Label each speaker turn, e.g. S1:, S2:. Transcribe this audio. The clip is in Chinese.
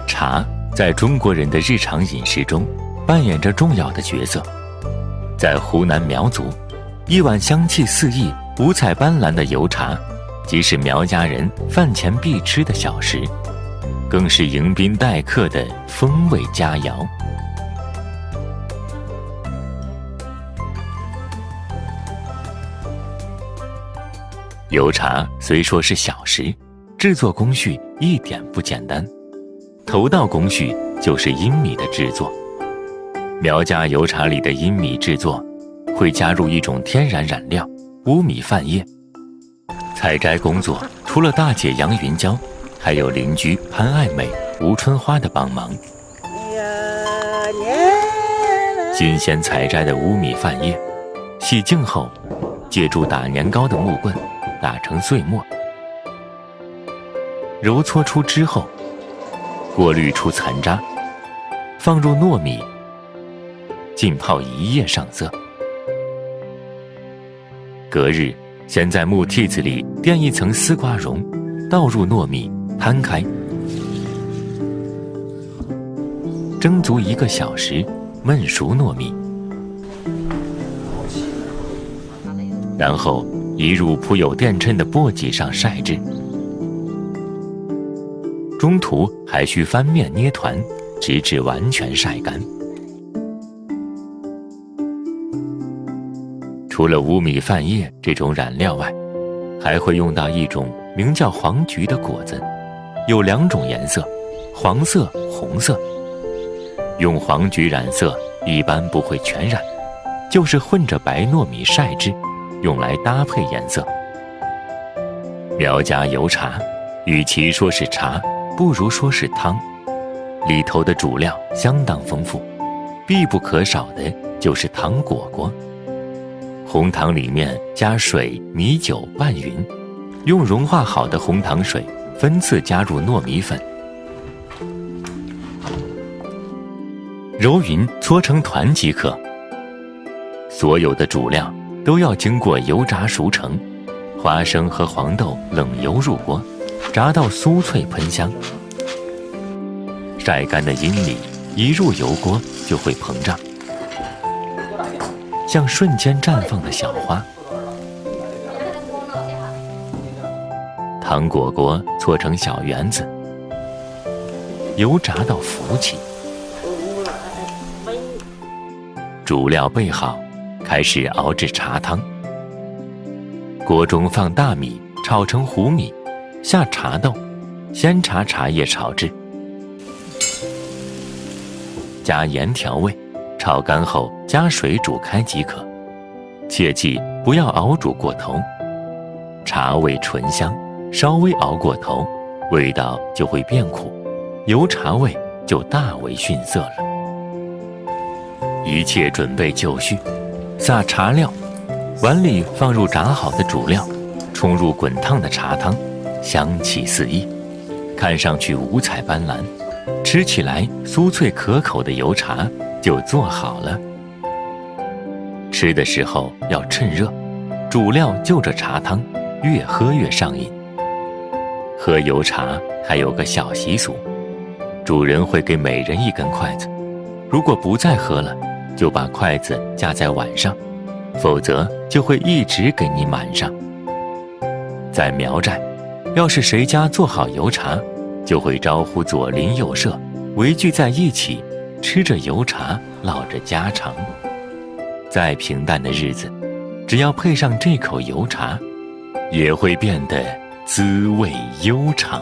S1: 茶在中国人的日常饮食中扮演着重要的角色。在湖南苗族，一碗香气四溢、五彩斑斓的油茶，即是苗家人饭前必吃的小食，更是迎宾待客的风味佳肴。油茶虽说是小食，制作工序一点不简单。头道工序就是阴米的制作。苗家油茶里的阴米制作会加入一种天然染料乌米饭叶。采摘工作除了大姐杨云娇，还有邻居潘爱美、吴春花的帮忙。新鲜采摘的乌米饭叶洗净后，借助打年糕的木棍打成碎末，揉搓出汁后，过滤出残渣，放入糯米，浸泡1夜上色。隔日，先在木屉子里垫一层丝瓜蓉，倒入糯米，摊开，蒸足1个小时，焖熟糯米，然后移入铺有垫衬的簸箕上晒制。中途还需翻面捏团，直至完全晒干。除了乌米饭叶这种染料外，还会用到一种名叫黄菊的果子，有2种颜色，黄色、红色。用黄菊染色一般不会全染，就是混着白糯米晒制，用来搭配颜色。苗家油茶，与其说是茶，不如说是汤，里头的主料相当丰富，必不可少的就是糖果果。红糖里面加水、米酒拌匀，用融化好的红糖水分次加入糯米粉，揉匀搓成团即可。所有的主料都要经过油炸熟成，花生和黄豆冷油入锅，炸到酥脆喷香。晒干的阴米一入油锅就会膨胀，像瞬间绽放的小花。糖果果搓成小圆子，油炸到浮起。主料备好，开始熬制茶汤。锅中放大米，炒成糊米，下茶豆，鲜茶茶叶炒制，加盐调味，炒干后加水煮开即可。切记不要熬煮过头，茶味醇香，稍微熬过头，味道就会变苦，油茶味就大为逊色了。一切准备就绪，撒茶料，碗里放入炸好的主料，冲入滚烫的茶汤，香气四溢，看上去五彩斑斓，吃起来酥脆可口的油茶就做好了。吃的时候要趁热，主料就着茶汤，越喝越上瘾。喝油茶还有个小习俗，主人会给每人1根筷子，如果不再喝了，就把筷子架在碗上，否则就会一直给你满上。在苗寨，要是谁家做好油茶，就会招呼左邻右舍围聚在一起，吃着油茶，唠着家常。再平淡的日子，只要配上这口油茶，也会变得滋味悠长。